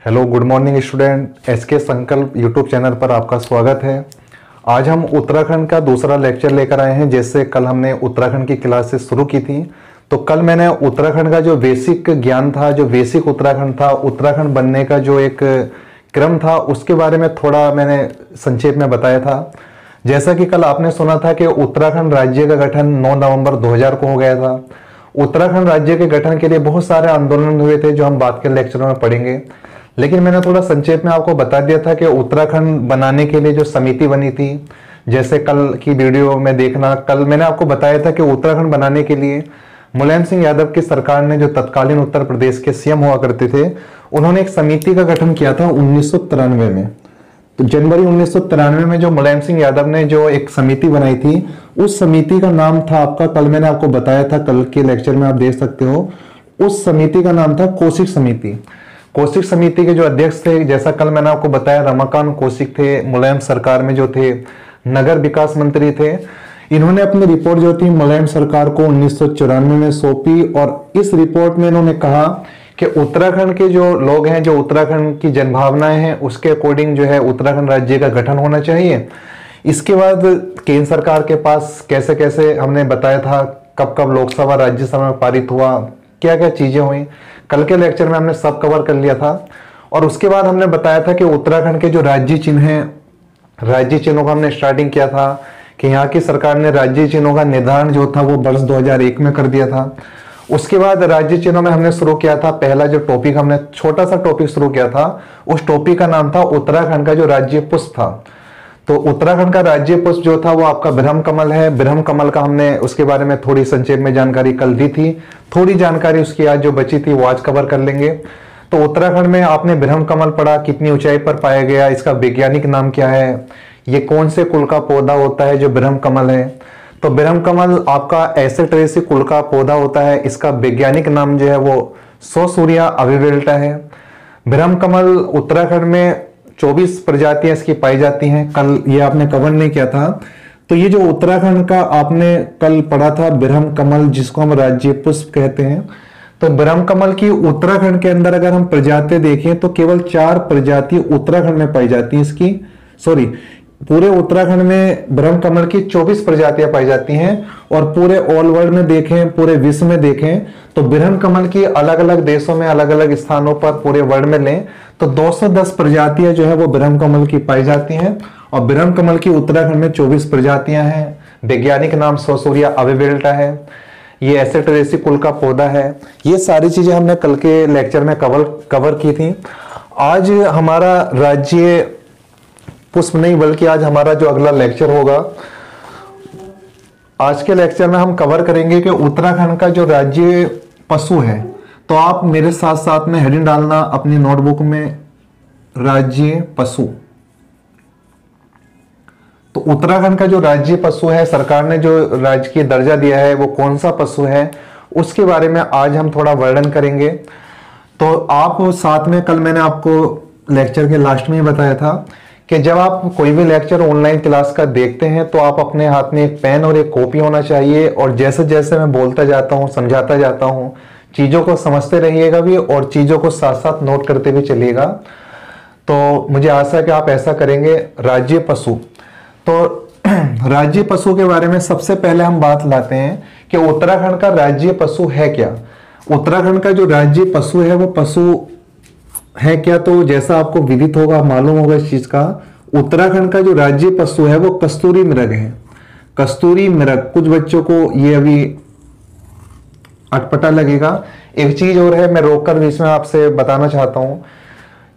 Hello good morning student. S K Sankalp YouTube channel पर आपका स्वागत है। आज हम उत्तराखंड का दूसरा लेक्चर लेकर आए हैं। जैसे कल हमने उत्तराखंड की क्लासेस शुरू की थी, तो कल मैंने उत्तराखंड का जो बेसिक ज्ञान था, जो बेसिक उत्तराखंड था, उत्तराखंड बनने का जो एक क्रम था, उसके बारे में थोड़ा मैंने संक्षेप में बताया था। जैसा कि कल आपने सुना था कि उत्तराखंड राज्य का गठन 9 नवंबर 2000 को हो गया था। उत्तराखंड राज्य के गठन के लिए बहुत सारे आंदोलन हुए थे, जो हम बाद के लेक्चरों में पढ़ेंगे। लेकिन मैंने थोड़ा संक्षेप में आपको बता दिया था कि उत्तराखंड बनाने के लिए जो समिति बनी थी, जैसे कल की वीडियो में देखना, कल मैंने आपको बताया था कि उत्तराखंड बनाने के लिए मुलायम सिंह यादव की सरकार ने, जो तत्कालीन उत्तर प्रदेश के सीएम हुआ करते थे, उन्होंने एक समिति का गठन किया था 1993 में। तो जनवरी 1993 में जो मुलायम सिंह यादव ने जो एक समिति बनाई थी, उस समिति का नाम था आपका, कल मैंने आपको बताया था, कल के लेक्चर में आप देख सकते हो, उस समिति का नाम था कौशिक समिति। कौशिक समिति के जो अध्यक्ष थे, जैसा कल मैंने आपको बताया, रमाकांत कौशिक थे। मुलायम सरकार में जो थे नगर विकास मंत्री थे। इन्होंने अपनी रिपोर्ट जो थी मुलायम सरकार को 1994 में सौंपी, और इस रिपोर्ट में इन्होंने कहा कि उत्तराखंड के जो लोग हैं, जो उत्तराखंड की जनभावनाएं हैं, उसके अकॉर्डिंग जो है उत्तराखंड राज्य का गठन होना चाहिए। इसके बाद केंद्र सरकार के पास कैसे कैसे हमने बताया था, कब कब लोकसभा राज्यसभा में पारित हुआ, क्या क्या चीजें हुई, कल के लेक्चर में हमने सब कवर कर लिया था। और उसके बाद हमने बताया था कि उत्तराखंड के जो राज्य चिन्ह हैं, राज्य चिन्हों का हमने स्टार्टिंग किया था कि यहाँ की सरकार ने राज्य चिन्हों का निर्धारण जो था वो वर्ष 2001 में कर दिया था। उसके बाद राज्य चिन्हों में हमने शुरू किया था, पहला जो टॉपिक हमने छोटा सा टॉपिक शुरू किया था, उस टॉपिक का नाम था उत्तराखंड का जो राज्य पुष्प था। तो उत्तराखंड का राज्य पुष्प जो था वो आपका ब्रह्म कमल है। ब्रह्म कमल का हमने उसके बारे में थोड़ी संक्षेप में जानकारी कल दी थी। थोड़ी जानकारी उसकी आज जो बची थी वो आज कवर कर लेंगे। तो उत्तराखंड में आपने ब्रह्म कमल पढ़ा, कितनी ऊंचाई पर पाया गया, इसका वैज्ञानिक नाम क्या है, ये कौन से कुल का पौधा होता है जो ब्रह्म कमल है। तो ब्रह्म कमल आपका ऐसे तरह से कुल का पौधा होता है, इसका वैज्ञानिक नाम जो है वो सोसूरिया अविवेल्टा है। ब्रह्म कमल उत्तराखंड में 24 प्रजातियां इसकी पाई जाती हैं। कल ये आपने कवर नहीं किया था। तो ये जो उत्तराखंड का आपने कल पढ़ा था ब्रह्म कमल, जिसको हम राज्य पुष्प कहते हैं, तो ब्रह्म कमल की उत्तराखंड के अंदर अगर हम प्रजातियां देखें तो केवल 4 प्रजाति उत्तराखंड में पाई जाती हैं। इसकी पूरे उत्तराखंड में ब्रह्म कमल की 24 प्रजातियां पाई जाती हैं। और पूरे ऑल वर्ल्ड में देखें, पूरे विश्व में देखें, तो ब्रह्म कमल की अलग अलग देशों में, अलग अलग स्थानों पर पूरे वर्ल्ड में लें तो 210 प्रजातियां जो है वो ब्रह्म कमल की पाई जाती हैं। और ब्रह्म कमल की उत्तराखंड में 24 प्रजातियां हैं। वैज्ञानिक नाम सोसूरिया अविवेल्टा है। ये एसेटेरेसी कुल का पौधा है। ये सारी चीजें हमने कल के लेक्चर में कवर की थी। आज हमारा राज्य पुष्प नहीं, बल्कि आज हमारा जो अगला लेक्चर होगा, आज के लेक्चर में हम कवर करेंगे कि उत्तराखंड का जो राज्य पशु है। तो आप मेरे साथ साथ में हेडिंग डालना अपनी नोटबुक में, राज्य पशु। तो उत्तराखंड का जो राज्य पशु है, सरकार ने जो राज्य की दर्जा दिया है, वो कौन सा पशु है, उसके बारे में आज हम थोड़ा वर्णन करेंगे। तो आप साथ में, कल मैंने आपको लेक्चर के लास्ट में ही बताया था कि जब आप कोई भी लेक्चर ऑनलाइन क्लास का देखते हैं तो आप अपने हाथ में एक पेन और एक कॉपी होना चाहिए। और जैसे जैसे मैं बोलता जाता हूँ, समझाता जाता हूँ, चीजों को समझते रहिएगा भी और चीजों को साथ साथ नोट करते भी चलिएगा। तो मुझे आशा है कि आप ऐसा करेंगे। राज्य पशु, तो राज्य पशु के बारे में सबसे पहले हम बात लाते हैं कि उत्तराखंड का राज्य पशु है क्या। उत्तराखंड का जो राज्य पशु है वो पशु है क्या, तो जैसा आपको विदित होगा, मालूम होगा इस चीज का, उत्तराखंड का जो राज्य पशु है वो कस्तूरी मृग है। कस्तूरी मृग, कुछ बच्चों को ये अभी अटपटा लगेगा। एक चीज और है, मैं रोककर भी इसमें आपसे बताना चाहता हूं।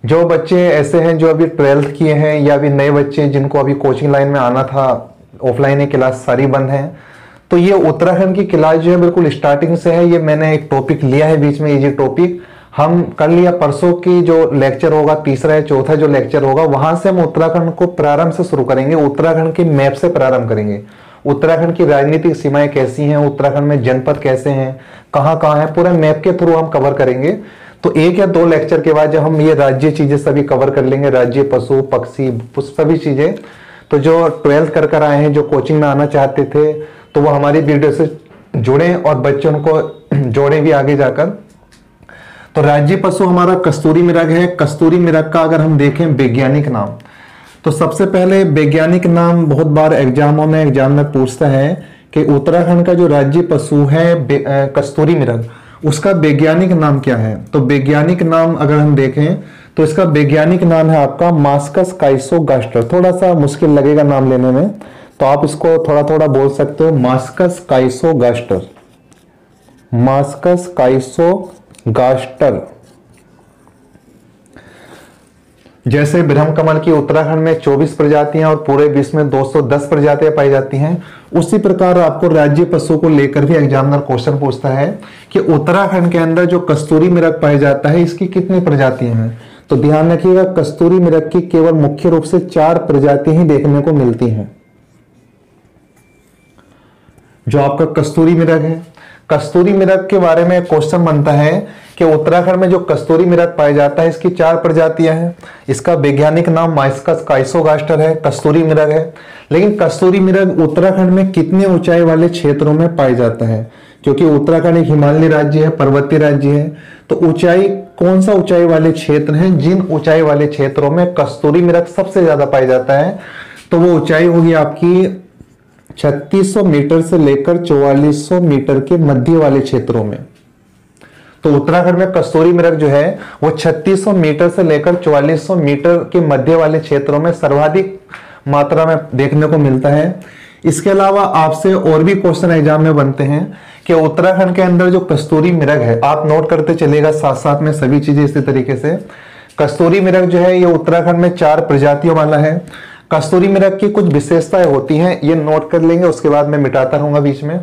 जो बच्चे ऐसे हैं जो अभी 12th किए हैं, या अभी नए बच्चे जिनको अभी कोचिंग लाइन में आना था, ऑफलाइन क्लास सारी बंद है, तो ये उत्तराखंड की क्लास जो है बिल्कुल स्टार्टिंग से है। ये मैंने एक टॉपिक लिया है बीच में, इजी टॉपिक हम कर लिया। परसों की जो लेक्चर होगा, तीसरा या चौथा जो लेक्चर होगा, वहां से हम उत्तराखंड को प्रारंभ से शुरू करेंगे। उत्तराखंड के मैप से प्रारंभ करेंगे। उत्तराखंड की राजनीतिक सीमाएं कैसी हैं, उत्तराखंड में जनपद कैसे हैं, कहाँ कहाँ है, पूरा मैप के थ्रू हम कवर करेंगे। तो 1 या 2 लेक्चर के बाद जब हम ये राज्य चीजें सभी कवर कर लेंगे, राज्य पशु, पक्षी, पुष्प, सभी चीजें, तो जो 12th कर आए हैं, जो कोचिंग में आना चाहते थे, तो वो हमारी वीडियो से जुड़े और बच्चों को जोड़े भी आगे जाकर। तो राज्य पशु हमारा कस्तूरी मृग है। कस्तूरी मृग का अगर हम देखें वैज्ञानिक नाम, तो सबसे पहले वैज्ञानिक नाम बहुत बार एग्जामों में एग्जाम पूछता है कि उत्तराखंड का जो राज्य पशु है कस्तूरी मृग, उसका वैज्ञानिक नाम क्या है। तो वैज्ञानिक नाम अगर हम देखें तो इसका वैज्ञानिक नाम है आपका मास्कस काइसोगास्टर। थोड़ा सा मुश्किल लगेगा नाम लेने में, तो आप इसको थोड़ा थोड़ा बोल सकते हो, मास्कस काइसोगास्टर, मास्कस काइसोगास्टर। जैसे ब्रह्म कमल की उत्तराखंड में 24 प्रजातियां और पूरे विश्व में 210 प्रजातियां पाई जाती हैं, उसी प्रकार आपको राज्य पशु को लेकर भी एग्जामिनर क्वेश्चन पूछता है कि उत्तराखंड के अंदर जो कस्तूरी मृग पाया जाता है इसकी कितनी प्रजातियां हैं। तो ध्यान रखिएगा, कस्तूरी मृग की केवल मुख्य रूप से 4 प्रजातियां ही देखने को मिलती हैं। जो आपका कस्तूरी मृग है, कस्तूरी मृग के बारे में क्वेश्चन बनता है कि उत्तराखंड में जो कस्तूरी मृग पाया जाता है इसकी 4 प्रजातियां हैं। इसका वैज्ञानिक नाम मास्कस काइसोगास्टर है, कस्तूरी मृग है। लेकिन कस्तूरी मृग उत्तराखंड में कितने ऊंचाई वाले क्षेत्रों में पाया जाता है, क्योंकि उत्तराखंड एक हिमालयी राज्य है, पर्वतीय राज्य है। तो ऊंचाई, कौन सा ऊंचाई वाले क्षेत्र हैं, जिन ऊंचाई वाले क्षेत्रों में कस्तूरी मृग सबसे ज्यादा पाया जाता है, तो वो ऊंचाई होगी आपकी 3600 मीटर से लेकर 4400 मीटर के मध्य वाले क्षेत्रों में। तो उत्तराखंड में कस्तूरी मृग जो है वो 3600 मीटर से लेकर 4400 मीटर के मध्य वाले क्षेत्रों में सर्वाधिक मात्रा में देखने को मिलता है। इसके अलावा आपसे और भी क्वेश्चन एग्जाम में बनते हैं कि उत्तराखंड के अंदर जो कस्तूरी मृग है, आप नोट करते चलेगा साथ साथ में सभी चीजें इसी तरीके से। कस्तूरी मृग जो है ये उत्तराखंड में 4 प्रजातियों वाला है। कस्तूरी मृग की कुछ विशेषताएं होती हैं, ये नोट कर लेंगे, उसके बाद मैं मिटाता रहूंगा बीच में।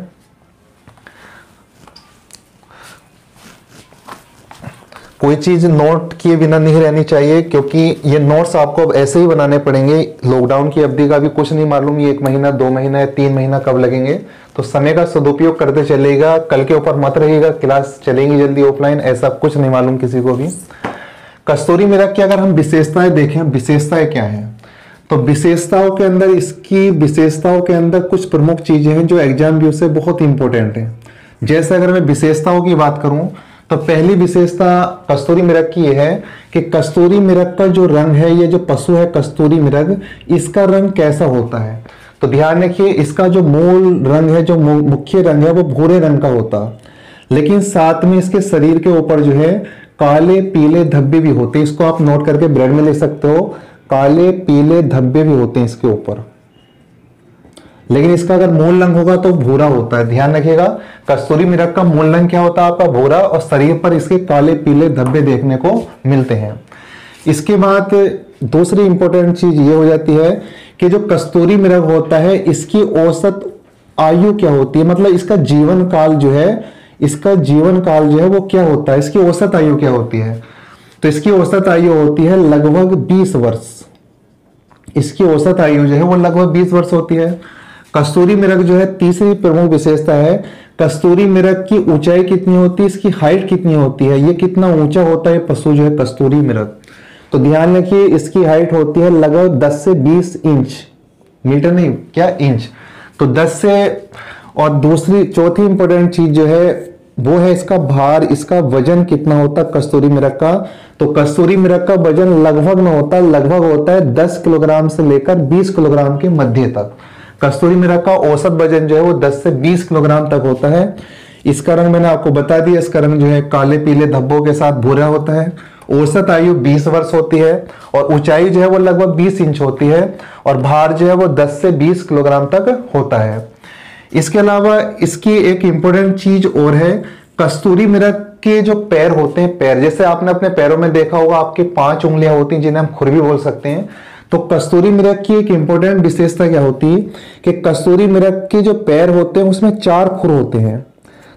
कोई चीज नोट किए बिना नहीं रहनी चाहिए, क्योंकि ये नोट्स आपको अब ऐसे ही बनाने पड़ेंगे। लॉकडाउन की अवधि का भी कुछ नहीं मालूम, ये 1 महीना 2 महीना या 3 महीना कब लगेंगे, तो समय का सदुपयोग करते चलेगा। कल के ऊपर मत रहिएगा, क्लास चलेंगी जल्दी ऑफलाइन, ऐसा कुछ नहीं मालूम किसी को भी। कस्तूरी मृग की अगर हम विशेषताएं देखें, विशेषताएं क्या है, तो विशेषताओं के अंदर, इसकी विशेषताओं के अंदर कुछ प्रमुख चीजें हैं जो एग्जाम व्यू से बहुत इंपॉर्टेंट है। जैसे अगर मैं विशेषताओं की बात करूं तो पहली विशेषता कस्तूरी मृग की यह है कि कस्तूरी मृग का जो रंग है, ये जो पशु है कस्तूरी मृग, इसका रंग कैसा होता है। तो ध्यान रखिए, इसका जो मूल रंग है, जो मुख्य रंग है, वो भूरे रंग का होता, लेकिन साथ में इसके शरीर के ऊपर जो है काले पीले धब्बे भी होते हैं। इसको आप नोट करके ब्रेड में ले सकते हो, काले पीले धब्बे भी होते हैं इसके ऊपर। लेकिन इसका अगर मूल रंग होगा तो भूरा होता है। ध्यान रखिएगा, कस्तूरी मृग का मूल रंग क्या होता है आपका भूरा, और शरीर पर इसके काले पीले धब्बे देखने को मिलते हैं। इसके बाद दूसरी इंपॉर्टेंट चीज ये हो जाती है कि जो कस्तूरी मृग होता है इसकी औसत आयु क्या होती है, मतलब इसका जीवन काल जो है, इसका जीवन काल जो है वो क्या होता है, इसकी औसत आयु क्या होती है। तो इसकी औसत आयु होती है लगभग 20 वर्ष। इसकी औसत आयु जो है वो लगभग 20 वर्ष होती है। कस्तूरी मृग जो है, तीसरी प्रमुख विशेषता है, कस्तूरी मृग की ऊंचाई कितनी होती है, इसकी हाइट कितनी होती है, ये कितना ऊंचा होता है पशु जो है कस्तूरी मृग। तो ध्यान रखिए, इसकी हाइट होती है लगभग 10 से 20 इंच, मीटर नहीं क्या, इंच। तो 10 से, और दूसरी चौथी इंपॉर्टेंट चीज जो है वो है इसका भार, इसका वजन कितना होता है कस्तूरी मृग का। तो कस्तूरी मृग का वजन लगभग में होता है, लगभग होता है 10 किलोग्राम से लेकर 20 किलोग्राम के मध्य तक। कस्तूरी मृग का औसत वजन जो है वो 10 से 20 किलोग्राम तक होता है। इसका रंग मैंने आपको बता दिया, इसका रंग जो है काले पीले धब्बों के साथ भूरा होता है। औसत आयु 20 वर्ष होती है, और ऊंचाई जो है वो लगभग 20 इंच होती है, और भार जो है वो 10 से 20 किलोग्राम तक होता है। इसके अलावा इसकी एक इंपॉर्टेंट चीज और है, कस्तूरी मृग के जो पैर होते हैं, पैर जैसे आपने अपने पैरों में देखा होगा आपके 5 उंगलियां होती हैं जिन्हें हम खुर भी बोल सकते हैं। तो कस्तूरी मृग की एक इंपॉर्टेंट विशेषता क्या होती है कि कस्तूरी मृग के जो पैर होते हैं उसमें 4 खुर होते हैं।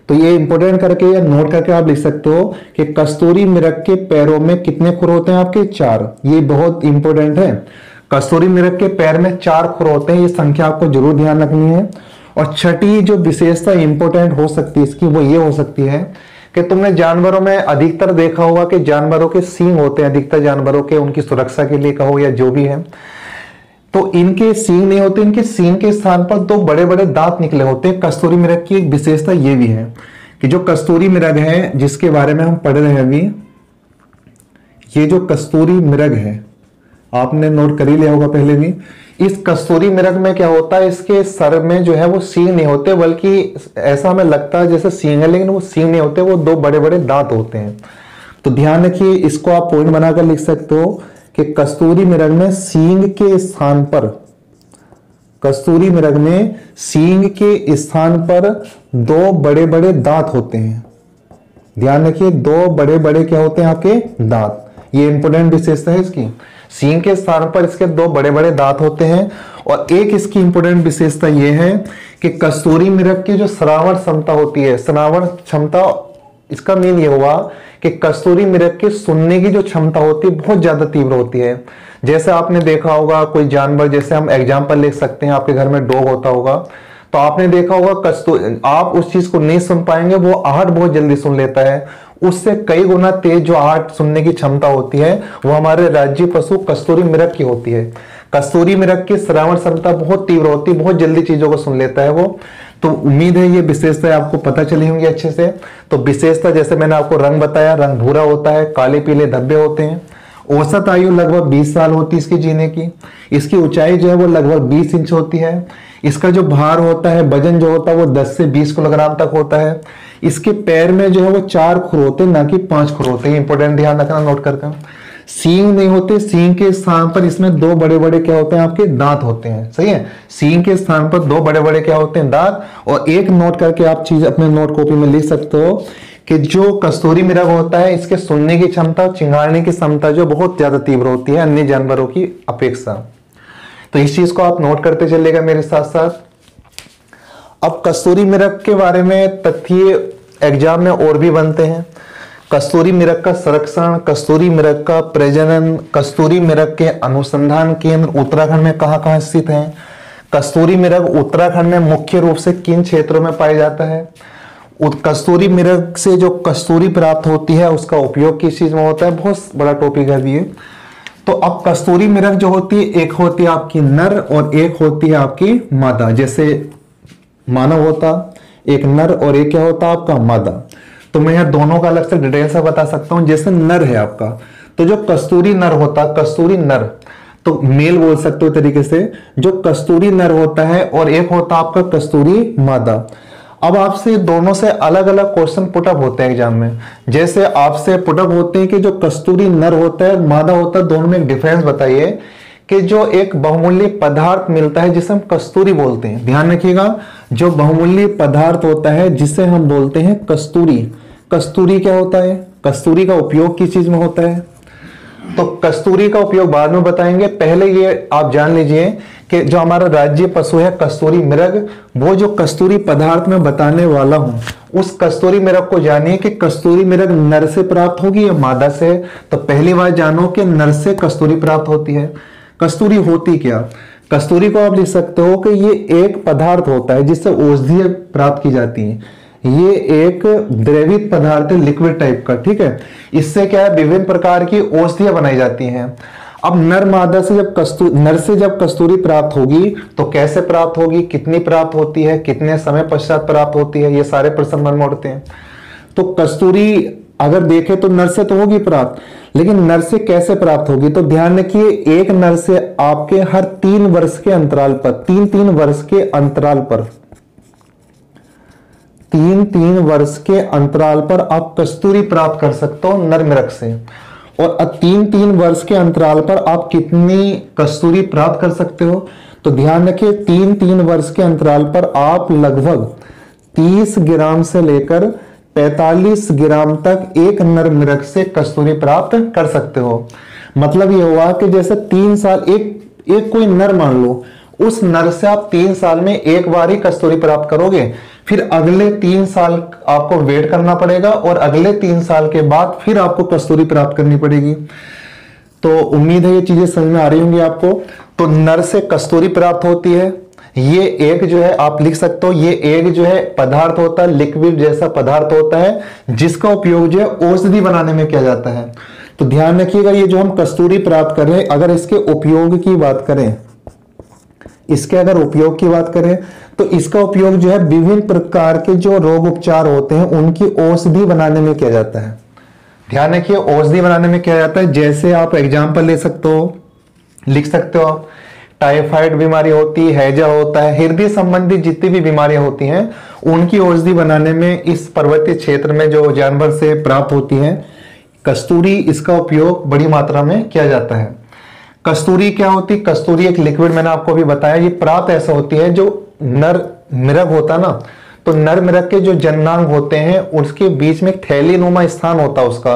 तो ये इंपॉर्टेंट करके या नोट करके आप लिख सकते हो कि कस्तूरी मृग के पैरों में कितने खुर होते हैं आपके, 4। ये बहुत इंपॉर्टेंट है, कस्तूरी मृग के पैर में 4 खुर होते हैं, ये संख्या आपको जरूर ध्यान रखनी है। और छठी जो विशेषता इंपॉर्टेंट हो सकती है इसकी, वो ये हो सकती है कि तुमने जानवरों में अधिकतर देखा होगा कि जानवरों के सींग होते हैं, अधिकतर जानवरों के, उनकी सुरक्षा के लिए कहो या जो भी है, तो इनके सींग नहीं होते, इनके सींग के स्थान पर 2 बड़े बड़े दांत निकले होते हैं। कस्तूरी मृग की एक विशेषता ये भी है कि जो कस्तूरी मृग है जिसके बारे में हम पढ़ रहे हैं अभी, ये जो कस्तूरी मृग है, आपने नोट कर ही लिया होगा पहले भी। इस कस्तूरी मृग में क्या होता है, इसके सर में जो है वो सींग नहीं होते, बल्कि ऐसा हमें लगता है जैसे सींग है, लेकिन वो सींग नहीं होते, वो दो बड़े बड़े दांत होते हैं। तो ध्यान रखिए, इसको आप पॉइंट बनाकर लिख सकते हो कि कस्तूरी मृग में सींग के स्थान पर, कस्तूरी मृग में सींग के स्थान पर दो बड़े बड़े दांत होते हैं। ध्यान रखिए, दो बड़े बड़े क्या होते हैं आपके दांत, ये इंपोर्टेंट विशेषता है इसकी। सींग के स्थान पर इसके दो बड़े बड़े दांत होते हैं। और एक इसकी इंपोर्टेंट विशेषता यह है कि कस्तूरी मृग की जो श्रावण क्षमता होती है, श्रावण क्षमता, इसका मीन ये हुआ कि कस्तूरी मृग के सुनने की जो क्षमता होती है बहुत ज्यादा तीव्र होती है। जैसे आपने देखा होगा कोई जानवर, जैसे हम एग्जाम्पल ले सकते हैं, आपके घर में डॉग होता होगा, तो आपने देखा होगा आप उस चीज को नहीं सुन पाएंगे, वो आहट बहुत जल्दी सुन लेता है। उससे कई गुना तेज जो आहट सुनने की क्षमता होती है वो हमारे राज्य पशु कस्तूरी मृग की होती है। कस्तूरी मृग की श्रावण क्षमता बहुत तीव्र होती है, बहुत जल्दी चीजों को सुन लेता है वो। तो उम्मीद है ये विशेषता आपको पता चली होंगी अच्छे से। तो विशेषता जैसे मैंने आपको रंग बताया, रंग भूरा होता है, काले पीले धब्बे होते हैं। औसत आयु लगभग 20 साल होती है इसकी जीने की। इसकी ऊंचाई जो है वो लगभग 20 इंच होती है। इसका जो भार होता है, वजन जो होता है वो 10 से 20 किलोग्राम तक होता है। इसके पैर में जो है वो 4 खुर होते हैं, ना कि 5 खुर होते हैं। इंपोर्टेंट ध्यान रखना, नोट करके। सींग नहीं होते, सींग के स्थान पर इसमें दो बड़े बड़े क्या होते हैं आपके दांत होते हैं। सही है, सींग के स्थान पर दो बड़े बड़े क्या होते हैं दांत। और एक नोट करके आप चीज अपने नोट कॉपी में लिख सकते हो कि जो कस्तूरी मृग होता है इसके सुनने की क्षमता और चिंगाड़ने की क्षमता जो बहुत ज्यादा तीव्र होती है अन्य जानवरों की अपेक्षा। तो इस चीज को आप नोट करते चलेगा मेरे साथ साथ। अब कस्तूरी मृग के बारे में तथ्य एग्जाम में और भी बनते हैं। कस्तूरी मृग का संरक्षण, कस्तूरी मृग का प्रजनन, कस्तूरी मृग के अनुसंधान केंद्र उत्तराखंड में कहाँ स्थित हैं। कस्तूरी मृग उत्तराखंड में मुख्य रूप से किन क्षेत्रों में पाया जाता है। कस्तूरी मृग से जो कस्तूरी प्राप्त होती है उसका उपयोग किस चीज में होता है, बहुत बड़ा टॉपिक है ये। तो अब कस्तूरी मृग जो होती है, एक होती है आपकी नर और एक होती है आपकी मादा। जैसे मानव होता एक नर और एक क्या होता आपका मादा। तो मैं यहाँ दोनों का अलग से डिटेल से बता सकता हूं। जैसे नर है आपका, तो जो कस्तूरी नर होता, कस्तूरी नर तो मेल बोल सकते हो तरीके से, जो कस्तूरी नर होता है, और एक होता आपका कस्तूरी मादा। अब आपसे दोनों से अलग अलग क्वेश्चन पुटअप होते हैं एग्जाम में। जैसे आपसे पुटअप होते हैं कि जो कस्तूरी नर होता है मादा होता है, दोनों में एक डिफरेंस बताइए। कि जो एक बहुमूल्य पदार्थ मिलता है जिसे हम कस्तूरी बोलते हैं, ध्यान रखिएगा, जो बहुमूल्य पदार्थ होता है जिसे हम बोलते हैं कस्तूरी। कस्तूरी क्या होता है, कस्तूरी का उपयोग किस चीज में होता है। तो कस्तूरी का उपयोग बाद में बताएंगे, पहले ये आप जान लीजिए कि जो हमारा राज्य पशु है कस्तूरी मृग, वो जो कस्तूरी पदार्थ में बताने वाला हूं उस कस्तूरी मृग को जानिए कि कस्तूरी मृग नर से प्राप्त होगी या मादा से। तो पहली बात जानो कि नर से कस्तूरी प्राप्त होती है। कस्तूरी होती क्या, कस्तूरी को आप लिख सकते हो कि ये एक पदार्थ होता है जिससे औषधियां प्राप्त की जाती है। ये एक द्रवित पदार्थ है, लिक्विड टाइप का, ठीक है। इससे क्या है, विभिन्न प्रकार की औषधियां बनाई जाती हैं। अब नर मादा से जब कस्तूरी प्राप्त होगी तो कैसे प्राप्त होगी, कितनी प्राप्त होती है, कितने समय पश्चात प्राप्त होती है, ये सारे प्रश्न मन में उठते हैं। तो कस्तूरी अगर देखें तो नर से तो होगी प्राप्त, लेकिन नर से कैसे प्राप्त होगी। तो ध्यान रखिए, एक नर से आपके हर 3 वर्ष के अंतराल पर, 3 वर्ष के अंतराल पर, 3 वर्ष के अंतराल पर आप कस्तूरी प्राप्त कर सकते हो नर मृग से। और 3 वर्ष के अंतराल पर आप कितनी कस्तूरी प्राप्त कर सकते हो। तो ध्यान रखिए, 3 वर्ष के अंतराल पर आप लगभग 30 ग्राम से लेकर 45 ग्राम तक एक नर मृग से कस्तूरी प्राप्त कर सकते हो। मतलब ये हुआ कि जैसे 3 साल एक कोई नर मान लो, उस नर से आप 3 साल में एक बार ही कस्तूरी प्राप्त करोगे, फिर अगले 3 साल आपको वेट करना पड़ेगा और अगले 3 साल के बाद फिर आपको कस्तूरी प्राप्त करनी पड़ेगी। तो उम्मीद है ये चीजें समझ में आ रही होंगी आपको। तो नर से कस्तूरी प्राप्त होती है। ये एक जो है आप लिख सकते हो, ये एक जो है पदार्थ होता है, लिक्विड जैसा पदार्थ होता है जिसका उपयोग जो है औषधि बनाने में किया जाता है। तो ध्यान रखिएगा, ये जो हम कस्तूरी प्राप्त कर रहे हैं, अगर इसके उपयोग की बात करें, इसके अगर उपयोग की बात करें तो इसका उपयोग जो है विभिन्न प्रकार के जो रोग उपचार होते हैं उनकी औषधि बनाने में किया जाता है। ध्यान रखिए, औषधि बनाने में क्या जाता है, जैसे आप एग्जाम्पल ले सकते हो, लिख सकते हो आप, टाइफाइड बीमारी होती है, हैजा होता है, हृदय संबंधी जितनी भी बीमारियां होती हैं उनकी औषधि बनाने में इस पर्वतीय क्षेत्र में जो जानवर से प्राप्त होती है कस्तूरी, इसका उपयोग बड़ी मात्रा में किया जाता है। कस्तूरी क्या होती है, कस्तूरी एक लिक्विड, मैंने आपको अभी बताया, ये प्राप्त ऐसा होती है जो नर मृग होता ना, तो नर मृग के जो जननांग होते हैं उसके बीच में एक थैली नुमा स्थान होता है उसका,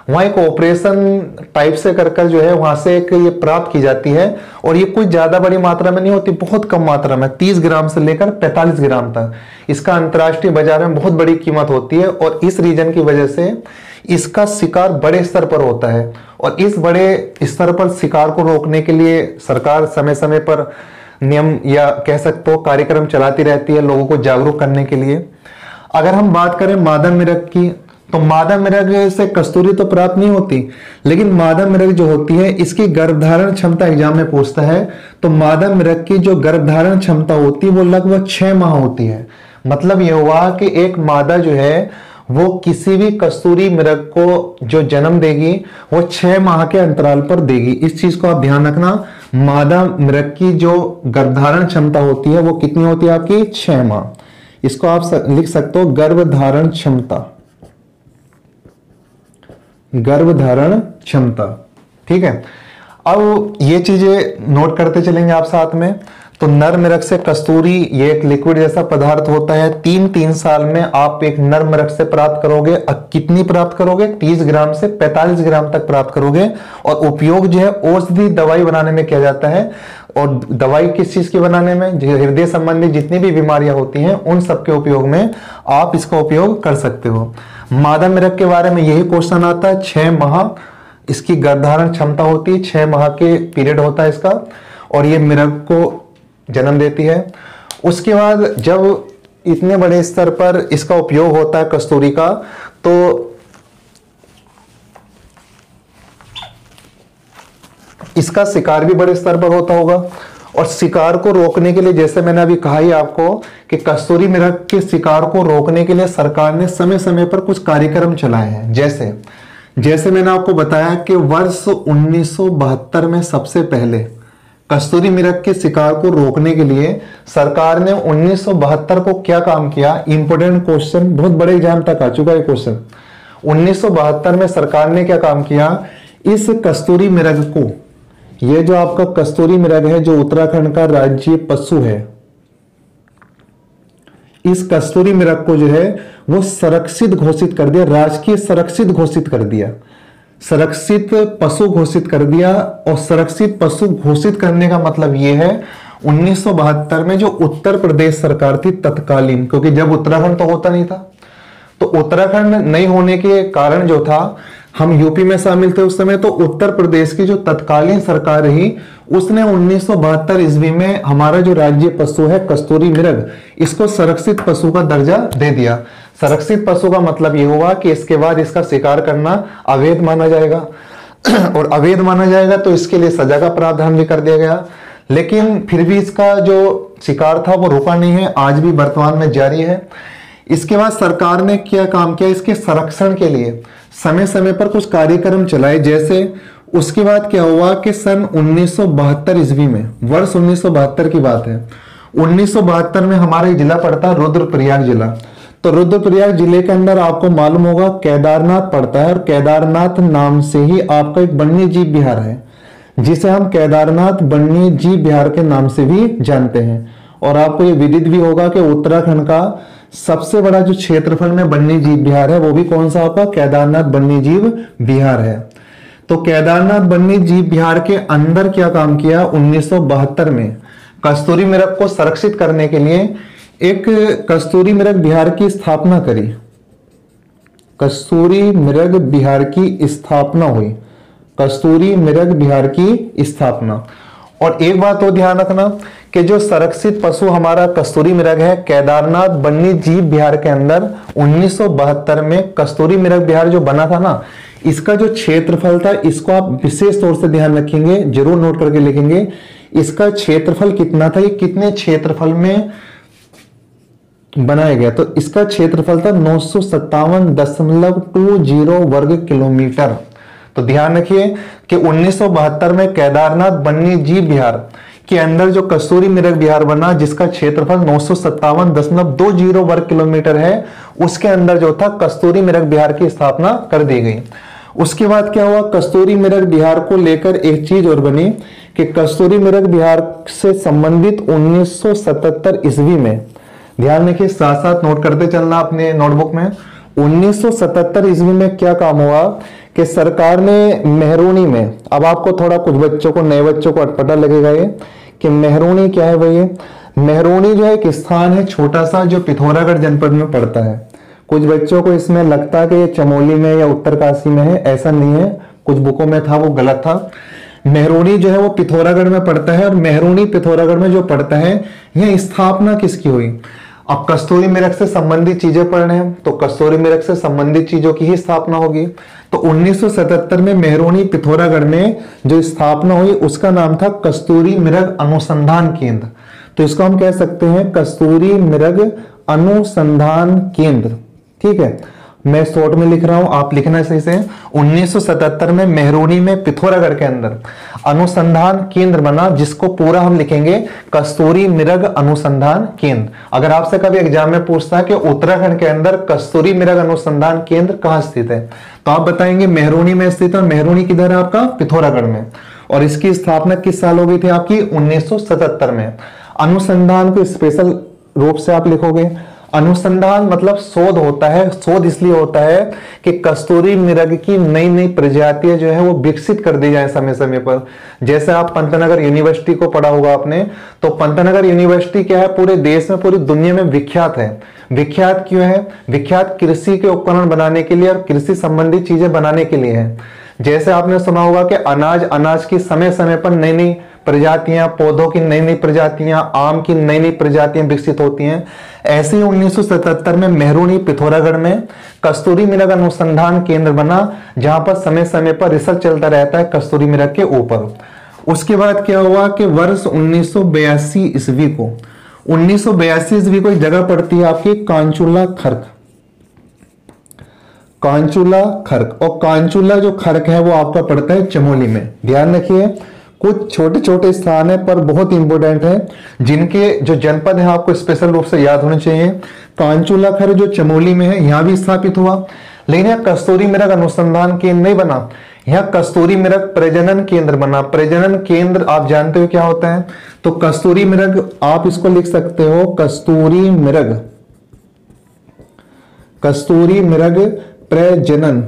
वहां एक ऑपरेशन टाइप से कर जो है वहां से एक ये प्राप्त की जाती है। और ये कुछ ज्यादा बड़ी मात्रा में नहीं होती, बहुत कम मात्रा में, 30 ग्राम से लेकर 45 ग्राम तक। इसका अंतर्राष्ट्रीय बाजार में बहुत बड़ी कीमत होती है और इस रीजन की वजह से इसका शिकार बड़े स्तर पर होता है। और इस बड़े स्तर पर शिकार को रोकने के लिए सरकार समय समय पर नियम या कह सकते हो कार्यक्रम चलाती रहती है लोगों को जागरूक करने के लिए। अगर हम बात करें मादा मृग की, तो मादा मृग से कस्तूरी तो प्राप्त नहीं होती, लेकिन मादा मृग जो होती है इसकी गर्भधारण क्षमता एग्जाम में पूछता है, तो मादा मृग की जो गर्भधारण क्षमता होती है वो लगभग 6 माह होती है। मतलब यह हुआ कि एक मादा जो है वो किसी भी कस्तूरी मृग को जो जन्म देगी वो 6 माह के अंतराल पर देगी। इस चीज को आप ध्यान रखना, मादा मृग की जो गर्भधारण क्षमता होती है वो कितनी होती है आपकी, 6 माह। इसको आप लिख सकते हो गर्भधारण क्षमता, गर्भधारण क्षमता, ठीक है। अब ये चीजें नोट करते चलेंगे आप साथ में। तो नर मृग से कस्तूरी, ये एक लिक्विड जैसा पदार्थ होता है, 3 साल में आप एक नर मृग से प्राप्त करोगे। कितनी प्राप्त करोगे, 30 ग्राम से 45 ग्राम तक प्राप्त करोगे। और उपयोग जो है औषधि दवाई बनाने में किया जाता है। और दवाई किस चीज की बनाने में, हृदय संबंधी जितनी भी बीमारियां होती हैं उन सबके उपयोग में आप इसका उपयोग कर सकते हो। मादा मृग के बारे में यही क्वेश्चन आता है, 6 माह इसकी गर्भधारण क्षमता होती है, 6 माह के पीरियड होता है इसका, और ये मृग को जन्म देती है। उसके बाद जब इतने बड़े स्तर पर इसका उपयोग होता है कस्तूरी का, तो इसका शिकार भी बड़े स्तर पर होता होगा। और शिकार को रोकने के लिए, जैसे मैंने अभी कहा ही आपको कि कस्तूरी मृग के शिकार को रोकने के लिए सरकार ने समय समय पर कुछ कार्यक्रम चलाए हैं। जैसे मैंने आपको बताया कि वर्ष 1972 में सबसे पहले कस्तूरी मृग के शिकार को रोकने के लिए सरकार ने 1972 को क्या काम किया, इंपोर्टेंट क्वेश्चन, बहुत बड़े एग्जाम तक आ चुका है क्वेश्चन। 1972 में सरकार ने क्या काम किया, इस कस्तूरी मृग को, ये जो आपका कस्तूरी मृग है जो उत्तराखंड का राज्य पशु है, इस कस्तूरी मृग को जो है वो संरक्षित घोषित कर दिया, राजकीय संरक्षित घोषित कर दिया, संरक्षित पशु घोषित कर दिया। और संरक्षित पशु घोषित करने का मतलब यह है 1972 में जो उत्तर प्रदेश सरकार थी तत्कालीन, क्योंकि जब उत्तराखंड तो होता नहीं था, तो उत्तराखंड नहीं होने के कारण जो था, हम यूपी में शामिल थे उस समय, तो उत्तर प्रदेश की जो तत्कालीन सरकार रही उसने 1972 ईस्वी में हमारा जो राज्य पशु है कस्तूरी मृग, इसको संरक्षित पशु का दर्जा दे दिया। संरक्षित पशु का मतलब ये हुआ कि इसके बाद इसका शिकार करना अवैध माना जाएगा और अवैध माना जाएगा तो इसके लिए सजा का प्रावधान भी कर दिया गया। लेकिन फिर भी इसका जो शिकार था वो रुका नहीं है, आज भी वर्तमान में जारी है। इसके बाद सरकार ने क्या काम किया, इसके संरक्षण के लिए समय समय पर कुछ कार्यक्रम चलाए। जैसे उसके बाद क्या हुआ कि सन 1972 ईस्वी में, वर्ष 1972 की बात है, 1972 में हमारा जिला पड़ता है रुद्रप्रयाग जिला। तो रुद्रप्रयाग जिले के अंदर आपको मालूम होगा केदारनाथ पड़ता है, और केदारनाथ नाम से ही आपका एक वन्य जीव विहार है जिसे हम केदारनाथ वन्य जीव विहार के नाम से भी जानते हैं। और आपको ये विदित भी होगा कि उत्तराखंड का सबसे बड़ा जो क्षेत्रफल में वन्य जीव विहार है वो भी कौन सा आपका, केदारनाथ वन्य जीव विहार है। तो केदारनाथ वन्य जीव विहार के अंदर क्या काम किया, 1972 में कस्तूरी मृग को संरक्षित करने के लिए एक कस्तूरी मृग विहार की स्थापना करी, कस्तूरी मृग विहार की स्थापना हुई, कस्तूरी मृग विहार की स्थापना। और एक बात तो ध्यान रखना कि जो संरक्षित पशु हमारा कस्तूरी मृग है, केदारनाथ वन्य जीव विहार के अंदर 1972 में कस्तूरी मृग विहार जो बना था ना, इसका जो क्षेत्रफल था, इसको आप विशेष तौर से ध्यान रखेंगे, जरूर नोट करके लिखेंगे। इसका क्षेत्रफल कितना था, ये कितने क्षेत्रफल में बनाया गया। तो इसका क्षेत्रफल था 957.20 वर्ग किलोमीटर। तो ध्यान रखिए कि 1972 में केदारनाथ वन्य जीव विहार के अंदर जो कस्तूरी मृग विहार बना, जिसका क्षेत्रफल 957.20 वर्ग किलोमीटर है, उसके अंदर जो था कस्तूरी मृग विहार की स्थापना कर दी गई। उसके बाद क्या हुआ, कस्तूरी मृग विहार को लेकर एक चीज और बनी कि कस्तूरी मृग विहार से संबंधित 1977 ईस्वी में, ध्यान रखिए साथ साथ नोट करते चलना अपने नोटबुक में, 1977 ईस्वी में क्या काम हुआ कि सरकार ने मेहरूनी में, अब आपको थोड़ा कुछ बच्चों को, नए बच्चों को अटपटा लगेगा ये कि मेहरूनी क्या है भाई। मेहरूनी जो है एक स्थान है छोटा सा जो पिथौरागढ़ जनपद में पड़ता है। कुछ बच्चों को इसमें लगता है कि ये चमोली में या उत्तरकाशी में है, ऐसा नहीं है, कुछ बुकों में था वो गलत था। मेहरूनी जो है वो पिथौरागढ़ में पड़ता है, और मेहरूनी पिथौरागढ़ में जो पड़ता है, यह स्थापना किसकी हुई। अब कस्तूरी मृग से संबंधित चीजें पढ़ रहे हैं तो कस्तूरी मृग से संबंधित चीजों की ही स्थापना होगी। तो 1977 में मेहरूनी पिथौरागढ़ में जो स्थापना हुई उसका नाम था कस्तूरी मृग अनुसंधान केंद्र। तो इसको हम कह सकते हैं कस्तूरी मृग अनुसंधान केंद्र। ठीक है, मैं शॉर्ट में लिख रहा हूं, आप लिखना सही से। 1977 में मेहरूनी में पिथौरागढ़ के अंदर अनुसंधान केंद्र बना, जिसको पूरा हम लिखेंगे कस्तूरी मृग अनुसंधान केंद्र। अगर आपसे कभी एग्जाम में पूछता है कि उत्तराखंड के अंदर कस्तूरी मृग अनुसंधान केंद्र कहां स्थित है, तो आप बताएंगे मेहरूनी में स्थित है। मेहरूनी किधर है आपका, पिथौरागढ़ में। और इसकी स्थापना किस साल हो गई थी आपकी, 1977 में। अनुसंधान को स्पेशल रूप से आप लिखोगे। अनुसंधान मतलब शोध होता है, शोध इसलिए होता है कि कस्तूरी मृग की नई नई प्रजातियां जो है वो विकसित कर दी जाए समय समय पर। जैसे आप पंतनगर यूनिवर्सिटी को पढ़ा होगा आपने, तो पंतनगर यूनिवर्सिटी क्या है, पूरे देश में, पूरी दुनिया में विख्यात है। विख्यात क्यों है, विख्यात कृषि के उपकरण बनाने के लिए और कृषि संबंधी चीजें बनाने के लिए है। जैसे आपने सुना होगा कि अनाज की समय समय पर नई नई प्रजातियां, पौधों की नई नई प्रजातियां, आम की नई नई प्रजातियां विकसित होती हैं। ऐसे ही 1977 में मेहरूनी पिथौरागढ़ में कस्तूरी मृग अनुसंधान केंद्र बना, जहां पर समय समय पर रिसर्च चलता रहता है कस्तूरी मृग के ऊपर। उसके बाद क्या हुआ कि वर्ष 1982 ईस्वी को, 1982 ईस्वी को एक जगह पड़ती है आपकी कांचुला खर्क। कांचुला खर्क, और कांचुला जो खर्क है वो आपका पड़ता है चमोली में। ध्यान रखिए कुछ छोटे छोटे स्थान है पर बहुत इंपॉर्टेंट है, जिनके जो जनपद है आपको स्पेशल रूप से याद होने चाहिए। कांचुला खर्क जो चमोली में है, यहां भी स्थापित हुआ, लेकिन यह कस्तूरी मृग अनुसंधान केंद्र नहीं बना, यह कस्तूरी मृग प्रजनन केंद्र बना। प्रजनन केंद्र आप जानते हो क्या होता है, तो कस्तूरी मृग आप इसको लिख सकते हो कस्तूरी मृग, कस्तूरी मृग प्रजनन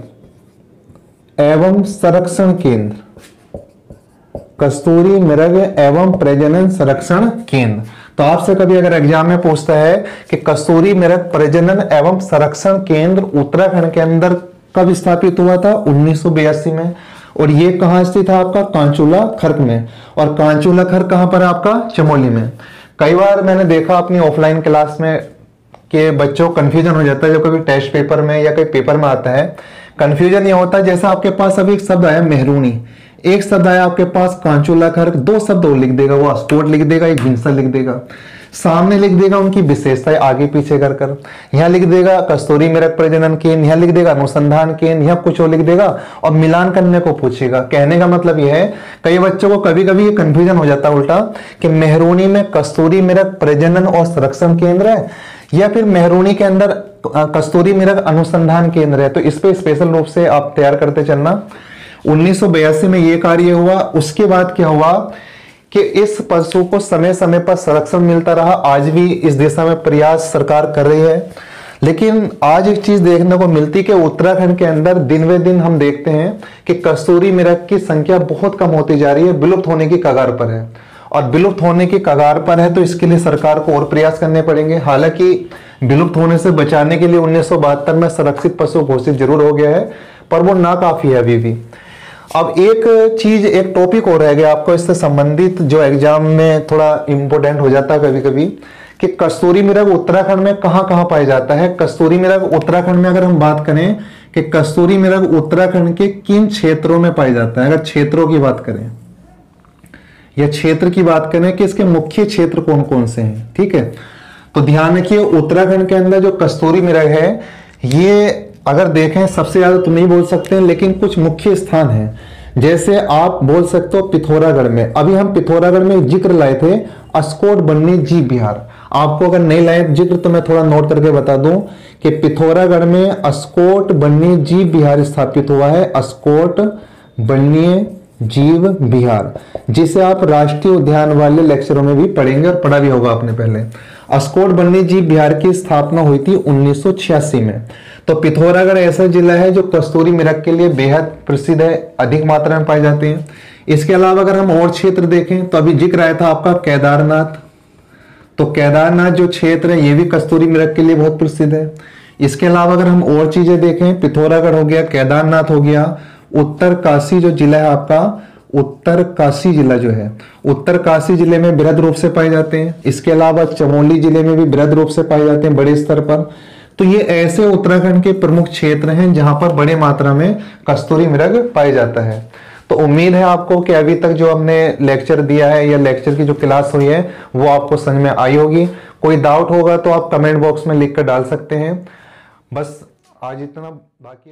एवं संरक्षण केंद्र, कस्तूरी मृग एवं प्रजनन संरक्षण केंद्र। तो आपसे कभी अगर एग्जाम में पूछता है कि कस्तूरी मृग प्रजनन एवं संरक्षण केंद्र उत्तराखंड के अंदर कब स्थापित हुआ था, 1982 में। और ये कहां स्थित है आपका, कांचुला खर्क में। और कांचुला खर्क कहां पर है आपका, चमोली में। कई बार मैंने देखा अपनी ऑफलाइन क्लास में कि बच्चों को कंफ्यूजन हो जाता है, जो कभी टेस्ट पेपर में या कोई पेपर में आता है। कंफ्यूजन ये होता है जैसे आपके पास अभी एक शब्द आया मेहरूनी, एक शब्द आया आपके पास कांचुला खर्क, दो शब्द और लिख देगा, वो स्पोर्ट लिख देगा, एक हिंसा लिख देगा, सामने लिख देगा उनकी विशेषताएं आगे पीछे कर कर, यहाँ लिख देगा कस्तूरी मृग प्रजनन केंद्र, यहाँ लिख देगा अनुसंधान केंद्र, यहाँ कुछ और लिख देगा और मिलान करने को पूछेगा। कहने का मतलब यह है कई बच्चों को कभी कभी ये कंफ्यूजन हो जाता है उल्टा कि मेहरूनी में कस्तूरी मृग प्रजनन और संरक्षण केंद्र है या फिर मेहरूनी के अंदर कस्तूरी मृग अनुसंधान केंद्र है। तो इस पे स्पेशल रूप से आप तैयार करते चलना। 1982 में ये कार्य हुआ। उसके बाद क्या हुआ कि इस पशु को समय समय पर संरक्षण मिलता रहा। आज भी इस दिशा में प्रयास सरकार कर रही है, लेकिन आज एक चीज देखने को मिलती कि उत्तराखंड के अंदर दिन वे दिन हम देखते हैं कि कस्तूरी मृग की संख्या बहुत कम होती जा रही है, विलुप्त होने की कगार पर है। और विलुप्त होने की कगार पर है तो इसके लिए सरकार को और प्रयास करने पड़ेंगे। हालांकि विलुप्त होने से बचाने के लिए 1972 में संरक्षित पशु घोषित जरूर हो गया है, पर वो नाकाफी है अभी भी। अब एक चीज, एक टॉपिक और रह गया आपको इससे संबंधित, जो एग्जाम में थोड़ा इंपॉर्टेंट हो जाता है कभी कभी, कि कस्तूरी मृग उत्तराखंड में कहां कहां पाया जाता है। कस्तूरी मृग उत्तराखंड में अगर हम बात करें कि कस्तूरी मृग उत्तराखंड के किन क्षेत्रों में पाया जाता है, अगर क्षेत्रों की बात करें या क्षेत्र की बात करें कि इसके मुख्य क्षेत्र कौन कौन से हैं, ठीक है। तो ध्यान रखिए, उत्तराखंड के अंदर जो कस्तूरी मृग है, ये अगर देखें सबसे ज्यादा तो नहीं बोल सकते हैं, लेकिन कुछ मुख्य स्थान हैं। जैसे आप बोल सकते हो पिथौरागढ़ में, अभी हम पिथौरागढ़ में जिक्र लाए थे अस्कोट वन्य जीव विहार। आपको अगर नहीं लाए जिक्र तो मैं थोड़ा नोट करके बता दूं कि पिथौरागढ़ में अस्कोट वन्य जीव विहार स्थापित हुआ है। अस्कोट वन्य जीव विहार, जिसे आप राष्ट्रीय उद्यान वाले लेक्चरों में भी पढ़ेंगे और पढ़ा भी होगा आपने पहले। अस्कोट वन्य जीव विहार की स्थापना हुई थी 1986 में। तो पिथौरागढ़ ऐसा जिला है जो कस्तूरी मृग के लिए बेहद प्रसिद्ध है, अधिक मात्रा में पाए जाते हैं। इसके अलावा अगर हम और क्षेत्र देखें तो अभी जिक्र आया था आपका केदारनाथ, तो केदारनाथ जो क्षेत्र है ये भी कस्तूरी मृग के लिए बहुत प्रसिद्ध है। इसके अलावा अगर हम और चीजें देखें, पिथौरागढ़ हो गया, केदारनाथ हो गया, उत्तर काशी जो जिला है आपका, उत्तर काशी जिला जो है, उत्तर काशी जिले में बृहद रूप से पाए जाते हैं। इसके अलावा चमोली जिले में भी बृहद रूप से पाए जाते हैं बड़े स्तर पर। तो ये ऐसे उत्तराखंड के प्रमुख क्षेत्र हैं जहां पर बड़े मात्रा में कस्तूरी मृग पाया जाता है। तो उम्मीद है आपको कि अभी तक जो हमने लेक्चर दिया है या लेक्चर की जो क्लास हुई है वो आपको समझ में आई होगी। कोई डाउट होगा तो आप कमेंट बॉक्स में लिख कर डाल सकते हैं। बस आज इतना, बाकी